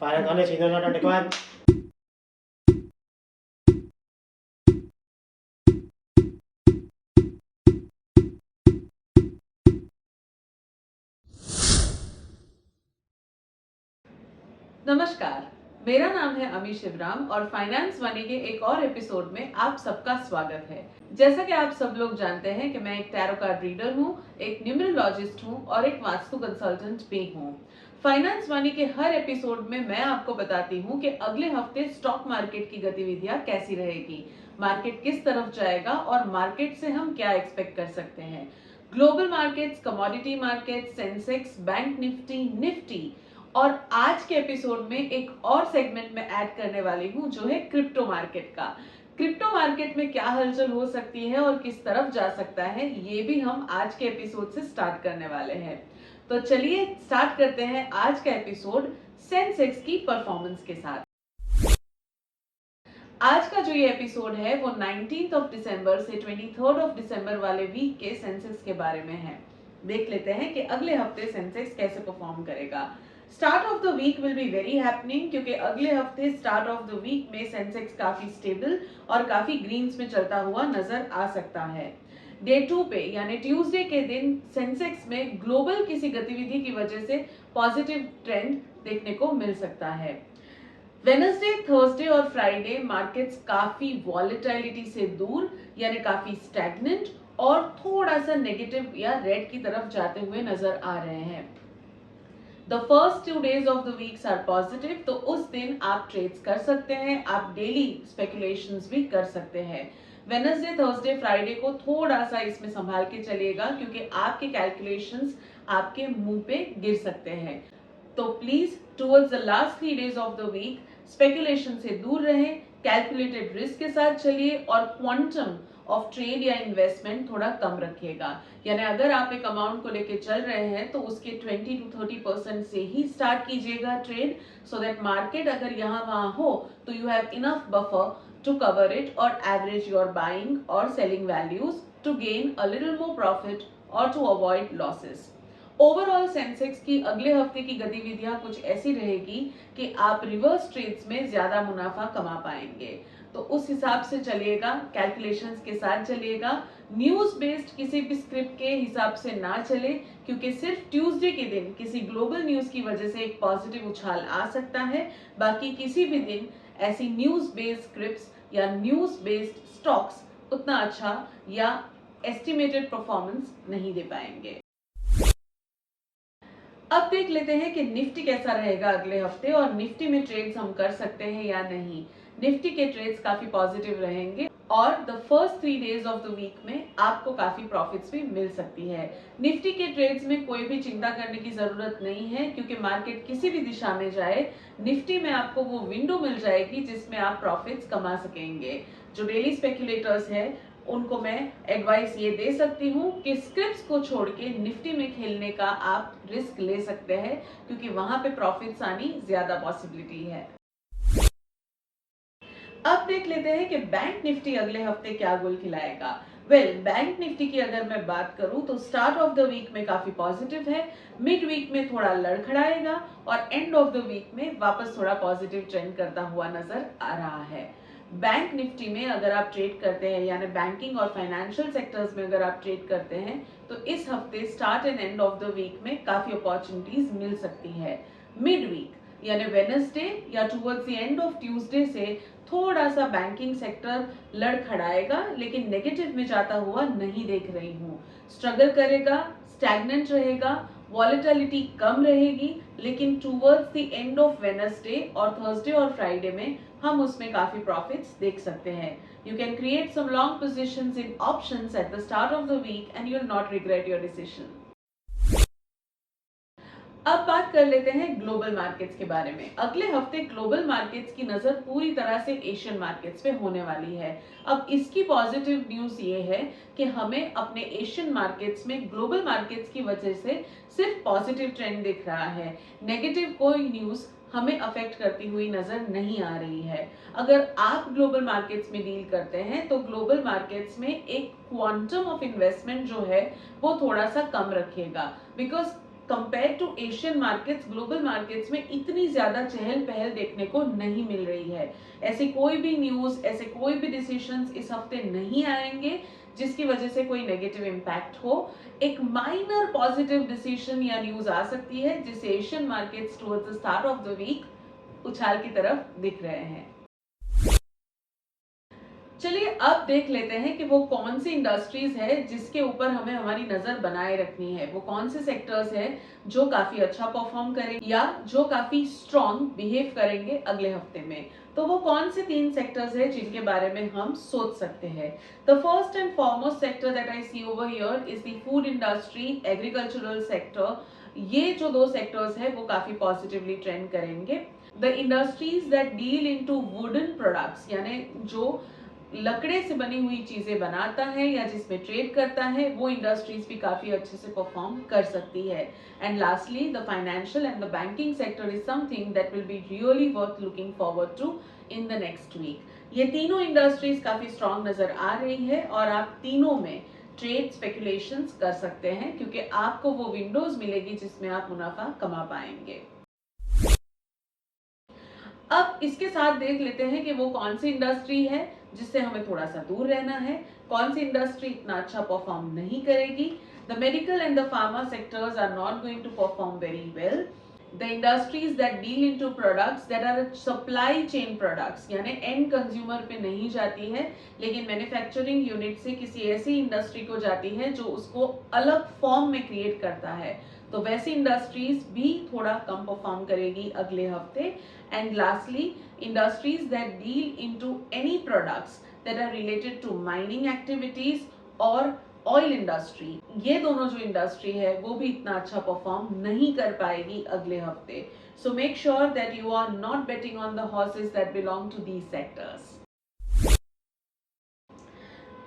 Finance only signal not required. नमस्कार, मेरा नाम है अमी शिवराम और फाइनेंस वानी के एक और एपिसोड में आप सबका स्वागत है। जैसा कि आप सब लोग जानते हैं कि मैं एक टैरो कार्ड रीडर हूँ, एक न्यूमरोलॉजिस्ट हूँ और एक वास्तु कंसल्टेंट भी हूँ। फाइनेंस वानी के हर एपिसोड में मैं आपको बताती हूँ कि अगले हफ्ते स्टॉक मार्केट की गतिविधियां कैसी रहेगी, मार्केट किस तरफ जाएगा और मार्केट से हम क्या एक्सपेक्ट कर सकते हैं। Global markets, commodity market, Sensex, bank Nifty और आज के एपिसोड में एक और सेगमेंट में ऐड करने वाली हूं जो है क्रिप्टो मार्केट का। क्रिप्टो मार्केट में क्या हलचल हो सकती है और किस तरफ जा सकता है, ये भी हम आज के एपिसोड से स्टार्ट करने वाले हैं। तो चलिए स्टार्ट करते हैं आज का एपिसोड सेंसेक्स की परफॉर्मेंस के साथ। आज का जो ये एपिसोड है वो 19th ऑफ दिसंबर से 23rd ऑफ दिसंबर वाले वीक के सेंसेक्स के बारे में है। देख लेते हैं कि अगले हफ्ते सेंसेक्स कैसे परफॉर्म करेगा। Start of the week will be very happening क्योंकि अगले हफ्ते स्टार्ट ऑफ द वीक में सेंसेक्स काफी स्टेबल और काफी ग्रीन्स में चलता हुआ नजर आ सकता है। डे 2 पे यानी ट्यूसडे के दिन सेंसेक्स में ग्लोबल किसी गतिविधि की वजह से पॉजिटिव ट्रेंड देखने को मिल सकता है। वेडनेसडे, थर्सडे और फ्राइडे मार्केट्स काफी वॉलेटिलिटी से दूर यानी काफी स्टैग्नेंट और थोड़ा सा नेगेटिव या रेड की तरफ जाते हुए नजर आ रहे हैं। The first 2 days of the weeks are positive, तो उस दिन आप ट्रेड्स कर सकते हैं, आप डेली स्पेकुलेशंस भी कर सकते हैं। वेडनेसडे, थर्सडे, फ्राइडे को थोड़ा सा इसमें संभाल के चलिएगा क्योंकि आपके कैलकुलेशंस आपके मुंह पे गिर सकते हैं। तो please towards the last 3 days of the week speculation से दूर रहें, कैलकुलेटेड रिस्क के साथ चलिए और क्वांटम ऑफ ट्रेड या इन्वेस्टमेंट थोड़ा कम रखिएगा। यानी अगर आप एक अमाउंट को लेके चल रहे हैं तो उसके 20 to 30% से ही स्टार्ट कीजिएगा ट्रेड, सो दैट मार्केट अगर यहाँ वहां हो तो you have enough buffer to cover it और एवरेज योर बाइंग और selling values to gain a little more profit और to avoid losses. Overall Sensex की अगले हफ्ते की गतिविधियां कुछ ऐसी रहेगी कि आप रिवर्स ट्रेड्स में ज्यादा मुनाफा कमा पाएंगे, तो उस हिसाब से चलिएगा, कैलकुलेशंस के साथ चलिएगा। न्यूज बेस्ड किसी भी स्क्रिप्ट के हिसाब से ना चले क्योंकि सिर्फ ट्यूसडे के दिन किसी ग्लोबल न्यूज की वजह से एक पॉजिटिव उछाल आ सकता है, बाकी किसी भी दिन ऐसी न्यूज बेस्ड स्क्रिप्ट्स या न्यूज बेस्ड स्टॉक्स उतना अच्छा या एस्टिमेटेड परफॉर्मेंस नहीं दे पाएंगे। अब देख लेते हैं कि निफ्टी कैसा रहेगा अगले हफ्ते और निफ्टी में ट्रेड्स हम कर सकते हैं या नहीं। निफ्टी के ट्रेड्स काफी पॉजिटिव रहेंगे और the first 3 days of the week में आपको काफी प्रॉफिट्स भी मिल सकती है। निफ्टी के ट्रेड्स में कोई भी चिंता करने की जरूरत नहीं है क्योंकि मार्केट किसी भी दिशा में जाए, निफ्टी में आपको वो विंडो मिल जाएगी जिसमें आप प्रॉफिट्स कमा सकेंगे। जो डेली स्पेक्युलेटर्स है उनको मैं एडवाइस ये दे सकती हूँ कि स्क्रिप्ट्स को छोड़ के निफ्टी में खेलने का आप रिस्क ले सकते हैं क्योंकि वहां पे प्रॉफिट्स आनी ज्यादा पॉसिबिलिटी है। अब देख लेते हैं कि बैंक निफ्टी अगले हफ्ते क्या गुल खिलाएगा। बैंक निफ्टी की अगर मैं बात करूं तो स्टार्ट ऑफ द वीक में काफी पॉजिटिव है, मिड वीक में थोड़ा लड़खड़ाएगा और एंड ऑफ द वीक में वापस थोड़ा पॉजिटिव ट्रेंड करता हुआ नजर आ रहा है। बैंक निफ्टी में अगर आप ट्रेड करते हैं यानी बैंकिंग और फाइनेंशियल सेक्टर्स में अगर आप ट्रेड करते हैं तो इस हफ्ते start and end of the week में काफी अपॉर्चुनिटीज मिल सकती है। मिड वीक यानी वेडनेसडे या towards the end of Tuesday से थोड़ा सा बैंकिंग सेक्टर लड़खड़ाएगा लेकिन नेगेटिव में जाता हुआ नहीं देख रही हूँ। स्ट्रगल करेगा, स्टैग्नेंट रहेगा, वॉलेटिलिटी कम रहेगी, लेकिन towards the end of Wednesday और थर्सडे और फ्राइडे में हम उसमें काफी प्रॉफिट्स देख सकते हैं। You can create some long positions in options at the start of the week and you will not regret your decision. अब बात कर लेते हैं ग्लोबल मार्केट्स के बारे में। अगले हफ्ते ग्लोबल मार्केट्स की नजर पूरी तरह से एशियन मार्केट्स पे होने वाली है। अब इसकी पॉजिटिव न्यूज ये है कि हमें अपने एशियन मार्केट्स में ग्लोबल मार्केट्स की वजह से सिर्फ पॉजिटिव ट्रेंड दिख रहा है, नेगेटिव कोई न्यूज हमें अफेक्ट करती हुई नजर नहीं आ रही है। अगर आप ग्लोबल मार्केट्स में डील करते हैं तो ग्लोबल मार्केट्स में एक क्वांटम ऑफ इन्वेस्टमेंट जो है वो थोड़ा सा कम रखिएगा, because compare to Asian markets, global markets में इतनी ज्यादा चहल पहल देखने को नहीं मिल रही है। ऐसे कोई भी न्यूज, ऐसे कोई भी डिसीजंस इस हफ्ते नहीं आएंगे जिसकी वजह से कोई नेगेटिव इम्पैक्ट हो। एक माइनर पॉजिटिव डिसीजन या न्यूज आ सकती है जिससे Asian markets towards the start of the week उछाल की तरफ दिख रहे हैं। चलिए अब देख लेते हैं कि वो कौन सी इंडस्ट्रीज है जिसके ऊपर हमें हमारी नजर बनाए रखनी है। वो कौन से सेक्टर्स है जो काफी अच्छा परफॉर्म करेंगे या जो काफी स्ट्रॉन्ग बिहेव करेंगे अगले हफ्ते में। तो वो कौन से 3 सेक्टर्स है जिनके बारे में हम सोच सकते हैं। The first and foremost sector that I see over here is the food industry, agricultural sector. ये जो 2 सेक्टर्स है वो काफी पॉजिटिवली ट्रेंड करेंगे। The industries that deal into wooden products, यानी जो लकड़े से बनी हुई चीजें बनाता है या जिसमें ट्रेड करता है, वो इंडस्ट्रीज भी काफी अच्छे से परफॉर्म कर सकती है। And lastly the financial and the banking sector is something that will be really worth looking forward to in the next week. ये तीनों इंडस्ट्रीज काफी स्ट्रॉन्ग नजर आ रही है और आप तीनों में ट्रेड स्पेकुलेशंस कर सकते हैं क्योंकि आपको वो विंडोज मिलेगी जिसमें आप मुनाफा कमा पाएंगे। अब इसके साथ देख लेते हैं कि वो कौन सी इंडस्ट्री है जिससे हमें थोड़ा सा दूर रहना है, कौन सी इंडस्ट्री इतना अच्छा परफॉर्म नहीं करेगी। The medical and the pharma sectors are not going to perform very well. The industries that deal into products that are supply chain products, यानी एंड कंज्यूमर पे नहीं जाती है लेकिन मैन्युफैक्चरिंग यूनिट से किसी ऐसी इंडस्ट्री को जाती है जो उसको अलग फॉर्म में क्रिएट करता है, तो वैसी इंडस्ट्रीज भी थोड़ा कम परफॉर्म करेगी अगले हफ्ते। And lastly industries that deal into any products that are related to mining activities और ऑयल इंडस्ट्री, ये दोनों जो इंडस्ट्री है वो भी इतना अच्छा परफॉर्म नहीं कर पाएगी अगले हफ्ते। So make sure that you are not betting on the horses that belong to these sectors.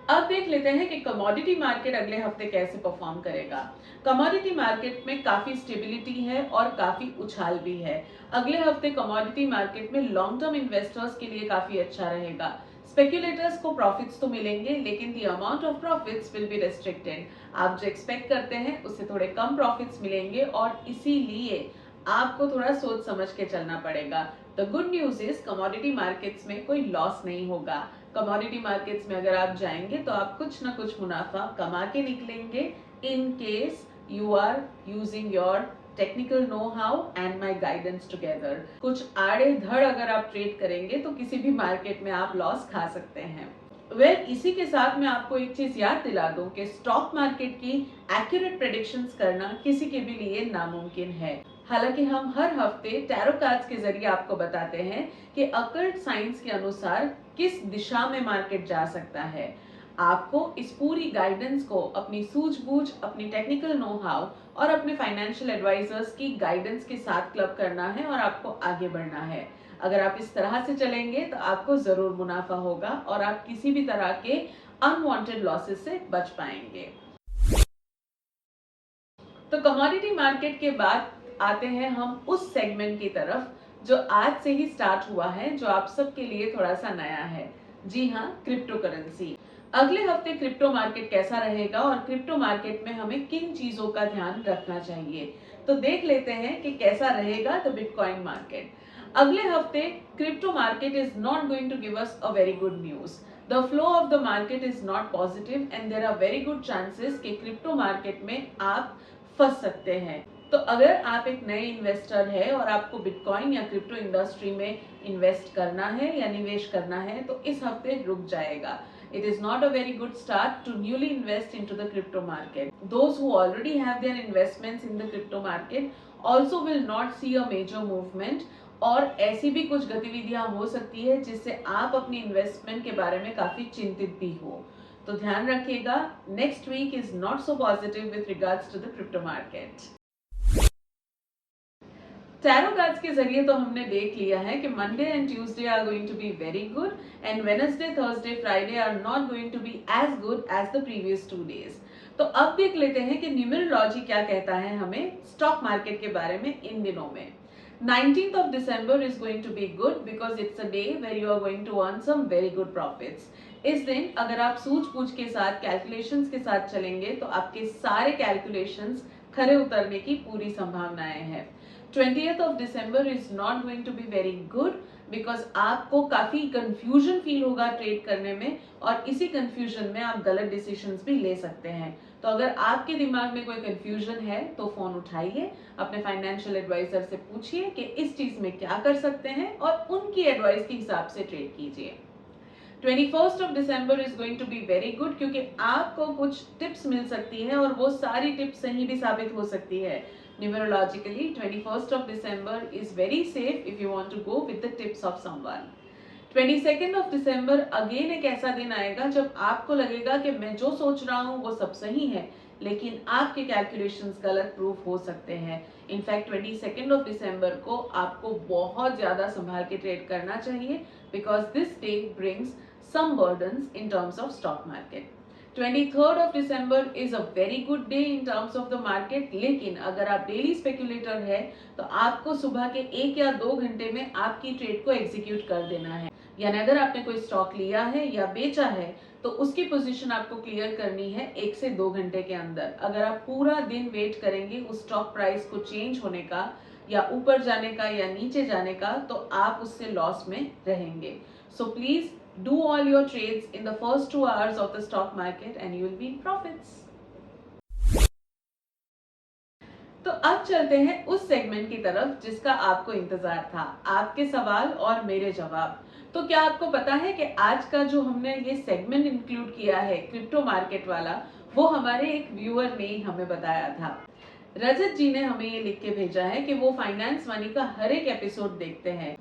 अब देख लेते हैं कि कमोडिटी मार्केट अगले हफ्ते कैसे परफॉर्म करेगा। कमोडिटी मार्केट में काफी स्टेबिलिटी है और काफी उछाल भी है। अगले हफ्ते कमोडिटी मार्केट में लॉन्ग टर्म इन्वेस्टर्स के लिए काफी अच्छा रहेगा। स्पेक्यूलेटर्स को प्रॉफिट्स तो मिलेंगे लेकिन the amount of profits will be restricted. आप जो एक्सपेक्ट करते हैं उससे थोड़े कम प्रॉफिट्स मिलेंगे और इसीलिए आपको थोड़ा सोच समझ के चलना पड़ेगा। The good news is commodity markets में कोई लॉस नहीं होगा। कमोडिटी मार्केट्स में अगर आप जाएंगे तो आप कुछ ना कुछ मुनाफा कमा के निकलेंगे in case you are using your technical know how and my guidance together. कुछ आड़े धड़ अगर आप ट्रेड करेंगे तो किसी भी मार्केट में आप लॉस खा सकते हैं। इसी के साथ मैं आपको एक चीज याद दिला दूं कि स्टॉक मार्केट की एक्यूरेट प्रेडिक्शंस करना किसी के भी लिए नामुमकिन है। हालांकि हम हर हफ्ते टैरो कार्ड्स के जरिए आपको बताते हैं कि अकल्ट साइंस के अनुसार किस दिशा में मार्केट जा सकता है। आपको इस पूरी गाइडेंस को अपनी सूझबूझ, अपनी टेक्निकल नो हाउ और अपने फाइनेंशियल एडवाइजर्स की गाइडेंस के साथ क्लब करना है और आपको आगे बढ़ना है। अगर आप इस तरह से चलेंगे तो आपको जरूर मुनाफा होगा और आप किसी भी तरह के अनवांटेड लॉसेस से बच पाएंगे। तो कमोडिटी मार्केट के बाद आते हैं हम उस सेगमेंट की तरफ जो आज से ही स्टार्ट हुआ है, जो आप सबके लिए थोड़ा सा नया है। जी हाँ, क्रिप्टो करेंसी। अगले हफ्ते क्रिप्टो मार्केट कैसा रहेगा और क्रिप्टो मार्केट में हमें किन चीजों का ध्यान रखना चाहिए, तो देख लेते हैं कि कैसा रहेगा द बिटकॉइन मार्केट। अगले हफ्ते crypto market is not going to give us a very good news. The flow of the market is not positive and there are very good chances कि क्रिप्टो मार्केट में आप फंस सकते हैं। तो अगर आप एक नए इन्वेस्टर है और आपको बिटकॉइन या क्रिप्टो इंडस्ट्री में इन्वेस्ट करना है या निवेश करना है तो इस हफ्ते रुक जाएगा। It is not a very good start to newly invest into the crypto market. Those who already have their investments in the crypto market also will not see a major movement और ऐसी भी कुछ गतिविधियां हो सकती है जिससे आप अपनी इन्वेस्टमेंट के बारे में काफी चिंतित भी हो। तो ध्यान रखिएगा, next week is not so positive with regards to the crypto market. Tarot cards के जरिए तो हमने देख लिया है कि Monday and Tuesday are going to be very good and Wednesday, Thursday, Friday are not going to be as good as the previous 2 days. तो अब देख लेते हैं कि न्यूमरोलॉजी क्या कहता है हमें स्टॉक मार्केट के बारे में इन दिनों में। 19th of December is going to be good because it's a day where you are going to earn some very good profits. इस दिन अगर आप सूझबूझ के साथ कैलकुलेशंस के साथ चलेंगे तो आपके सारे कैलकुलेशंस खरे उतरने की पूरी संभावनाएं हैं। 20th of December is not going to be very good because आपको काफी कंफ्यूजन फील होगा ट्रेड करने में, और इसी कंफ्यूजन में आप गलत डिसीजंस भी ले सकते हैं। तो अगर आपके दिमाग में कोई कंफ्यूजन है तो फोन उठाइए, अपने फाइनेंशियल एडवाइजर से पूछिए कि इस चीज में क्या कर सकते हैं और उनकी एडवाइस के हिसाब से ट्रेड कीजिए। 21st of December is going to be very good क्योंकि आपको कुछ टिप्स मिल सकती है और वो सारी टिप्स सही भी साबित हो सकती है। Numerologically, 21st of December is very safe if you want to go with the tips of someone. 22nd of December again एक ऐसा दिन आएगा जब आपको लगेगा कि मैं जो सोच रहा हूँ वो सब सही है, लेकिन आपके कैलकुलेशंस गलत प्रूफ हो सकते हैं। इनफैक्ट 22nd of December को आपको बहुत ज़्यादा संभाल के ट्रेड करना चाहिए because this day brings some burdens in terms of stock market. 23rd of December is a very good day in terms of the market, लेकिन अगर आप डेली स्पेक्युलेटर है तो आपको सुबह के 1 या 2 घंटे में आपकी ट्रेड को एग्जीक्यूट कर देना है। यानी अगर आपने कोई स्टॉक लिया है या बेचा है तो उसकी पोजीशन आपको क्लियर करनी है 1 से 2 घंटे के अंदर। अगर आप पूरा दिन वेट करेंगे उस स्टॉक प्राइस को चेंज होने का या ऊपर जाने का या नीचे जाने का, तो आप उससे लॉस में रहेंगे। So please do all your trades in the first 2 hours of the stock market and you will be in profits. तो अब चलते हैं उस सेगमेंट की तरफ जिसका आपको इंतजार था, आपके सवाल और मेरे जवाब। तो क्या आपको पता है कि आज का जो हमने ये सेगमेंट इंक्लूड किया है क्रिप्टो मार्केट वाला, वो हमारे एक व्यूअर ने ही हमें बताया था। रजत जी ने हमें ये लिख के भेजा है कि वो फाइनेंस वानी का हर एक एपिसोड देखते हैं।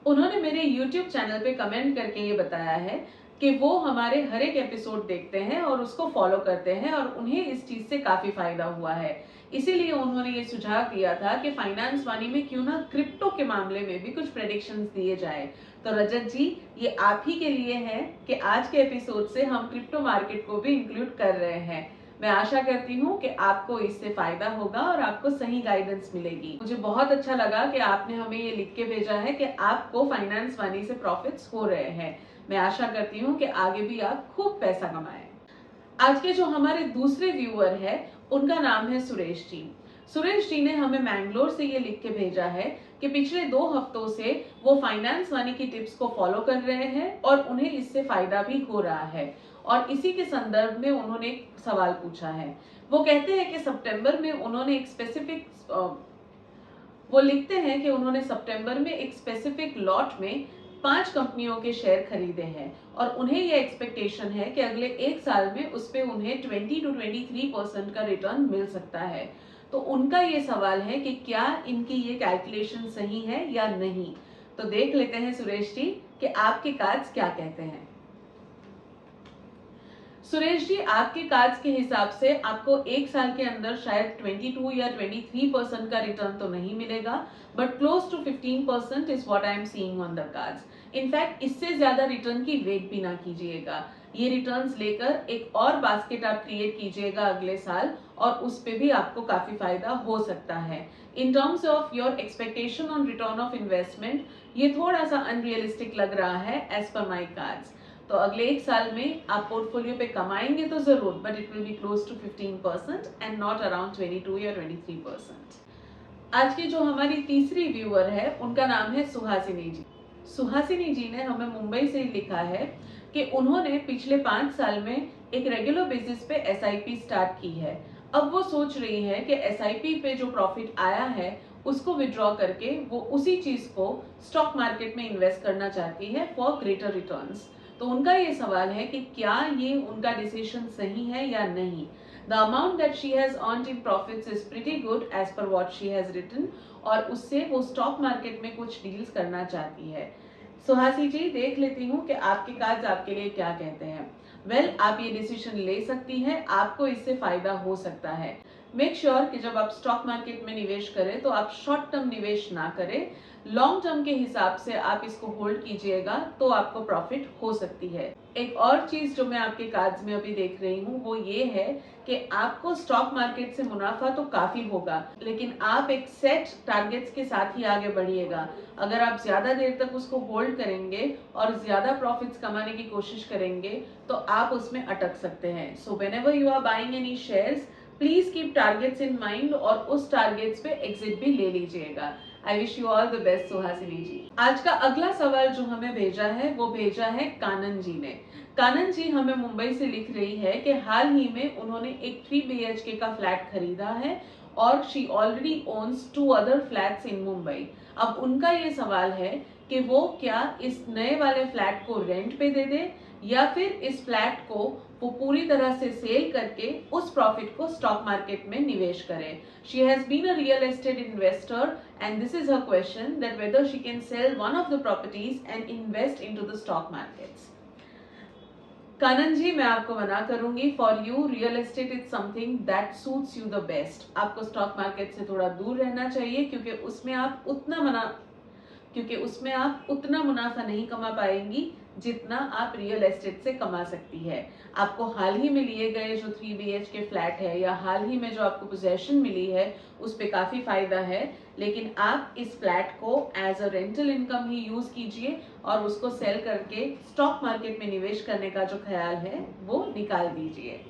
उन्होंने मेरे YouTube चैनल पे कमेंट करके ये बताया है कि वो हमारे हर एक एपिसोड देखते हैं और उसको फॉलो करते हैं और उन्हें इस चीज से काफी फायदा हुआ है। इसीलिए उन्होंने ये सुझाव दिया था कि फाइनेंस वानी में क्यों ना क्रिप्टो के मामले में भी कुछ प्रेडिक्शंस दिए जाए। तो रजत जी, ये आप ही के लिए है कि आज के एपिसोड से हम क्रिप्टो मार्केट को भी इंक्लूड कर रहे हैं। मैं आशा करती हूँ कि आपको इससे फायदा होगा और आपको सही गाइडेंस मिलेगी। मुझे बहुत अच्छा लगा कि आपने हमें ये लिख के भेजा है कि आपको फाइनेंस वानी से प्रॉफिट्स हो रहे हैं। मैं आशा करती हूँ कि आगे भी आप खूब पैसा कमाएं। आज के जो हमारे दूसरे व्यूअर है उनका नाम है सुरेश जी। सुरेश जी ने हमें मैंगलोर से ये लिख के भेजा है कि पिछले 2 हफ्तों से वो फाइनेंस वानी की टिप्स को फॉलो कर रहे हैं और उन्हें इससे फायदा भी हो रहा है, और इसी के संदर्भ में उन्होंने एक सवाल पूछा है। वो कहते हैं कि सितंबर में उन्होंने एक स्पेसिफिक वो लिखते हैं कि उन्होंने सितंबर में एक स्पेसिफिक लॉट में 5 कंपनियों के शेयर खरीदे हैं और उन्हें यह एक्सपेक्टेशन है कि अगले 1 साल में उस पे उन्हें 20 to 23% का रिटर्न मिल सकता है। तो उनका ये सवाल है कि क्या इनकी ये कैलकुलेशन सही है या नहीं। तो देख लेते हैं सुरेश जी कि आपके कार्ड्स क्या कहते हैं। सुरेश जी, आपके कार्ड्स के हिसाब से आपको 1 साल के अंदर शायद 22 या 23% का रिटर्न तो नहीं मिलेगा, but close to 15% is what I am seeing on the cards. In fact इससे ज्यादा रिटर्न की वेट भी ना कीजिएगा। ये रिटर्न्स लेकर एक और बास्केट आप क्रिएट कीजिएगा अगले साल और उस पे भी आपको काफी फायदा हो सकता है। In terms of your expectation on return of investment, ये थोड़ा सा अनरियलिस्टिक लग रहा है एज पर माई कार्ड्स। तो अगले 1 साल में आप पोर्टफोलियो पे कमाएंगे तो जरूर, but it will be close to 15% and not around 22 या 23%। आज की जो हमारी तीसरी व्यूअर है उनका नाम है सुहासिनी जी। सुहासिनी जी ने हमें मुंबई से लिखा है कि उन्होंने पिछले 5 साल में एक रेगुलर बेसिस पे SIP स्टार्ट की है। अब वो सोच रही है कि SIP पे जो प्रॉफिट आया है उसको विड्रॉ करके वो उसी चीज को स्टॉक मार्केट में इन्वेस्ट करना चाहती है फॉर ग्रेटर रिटर्न्स। तो उनका ये सवाल है कि क्या ये उनका डिसीजन सही है या नहीं। The amount that she has earned in profits is pretty good as per what she has written, और उससे वो स्टॉक मार्केट में कुछ डील्स करना चाहती है। सुहासी जी, देख लेती हूँ कि आपके कार्ड्स आपके लिए क्या कहते हैं। वेल, आप ये डिसीजन ले सकती हैं, आपको इससे फायदा हो सकता है। मेक श्योर कि जब आप स्टॉक मार्केट में निवेश करें तो आप शॉर्ट टर्म निवेश ना करें, लॉन्ग टर्म के हिसाब से आप इसको होल्ड कीजिएगा तो आपको प्रॉफिट हो सकती है। एक और चीज जो मैं आपके कार्ड्स में अभी देख रही हूँ वो ये है कि आपको स्टॉक मार्केट से मुनाफा तो काफी होगा, लेकिन आप एक सेट टारगेट्स के साथ ही आगे बढ़िएगा। अगर आप ज्यादा देर तक उसको होल्ड करेंगे और ज्यादा प्रॉफिट्स कमाने की कोशिश करेंगे तो आप उसमें अटक सकते हैं। So whenever you are buying any shares, please keep targets in mind और उस टारगेट्स पे एग्जिट भी ले लीजिएगा। I wish you all the best Suhasini ji. आज का अगला सवाल जो हमें भेजा है वो भेजा है कानन जी ने। कानन जी हमें मुंबई से लिख रही है कि हाल ही में उन्होंने एक 3 BHK का फ्लैट खरीदा है और she already owns 2 other flats in Mumbai. अब उनका ये सवाल है कि वो क्या इस नए वाले फ्लैट को रेंट पे दे दे या फिर इस फ्लैट को वो पूरी तरह से सेल करके उस प्रॉफिट को स्टॉक मार्केट में निवेश करे। She has been a real estate investor and this is her question that whether she can sell one of the properties and invest into the stock markets. Kanan ji, मैं आपको मना करूंगी। For you real estate is something that suits you the best. आपको stock market से थोड़ा दूर रहना चाहिए क्योंकि उसमें आप उतना मुनाफा नहीं कमा पाएंगी जितना आप रियल एस्टेट से कमा सकती है। आपको हाल ही में लिए गए जो 3 BHK फ्लैट है या हाल ही में जो आपको पोजेशन मिली है उस पे काफी फायदा है, लेकिन आप इस फ्लैट को एज अ रेंटल इनकम ही यूज कीजिए और उसको सेल करके स्टॉक मार्केट में निवेश करने का जो ख्याल है वो निकाल दीजिए।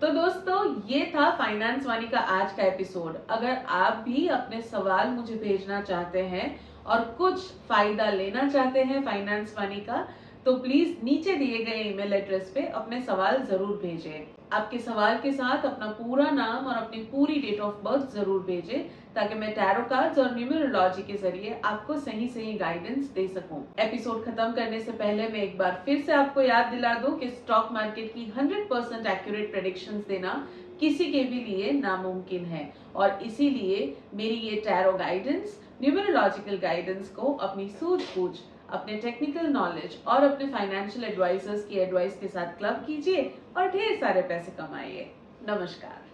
तो दोस्तों, ये था फाइनेंस वाणी का आज का एपिसोड। अगर आप भी अपने सवाल मुझे भेजना चाहते हैं और कुछ फायदा लेना चाहते हैं फाइनेंस वाणी का, तो प्लीज नीचे दिए गए ईमेल एड्रेस पे अपने सवाल जरूर भेजें। आपके सवाल के साथ अपना पूरा नाम और अपनी पूरी डेट ऑफ बर्थ जरूर भेजें ताकि मैं टैरो कार्ड्स और न्यूमरोलॉजी के जरिए आपको सही सही गाइडेंस दे सकूं। एपिसोड खत्म करने से पहले मैं एक बार फिर से आपको याद दिला दूं कि स्टॉक मार्केट की 100% एक्यूरेट प्रेडिक्शंस देना किसी के भी लिए नामुमकिन है और इसीलिए मेरी ये टैरो गाइडेंस, न्यूमरोलॉजिकल गाइडेंस को अपनी सूझबूझ, अपने टेक्निकल नॉलेज और अपने फाइनेंशियल एडवाइजर्स की एडवाइस के साथ क्लब कीजिए और ढेर सारे पैसे कमाइए। नमस्कार।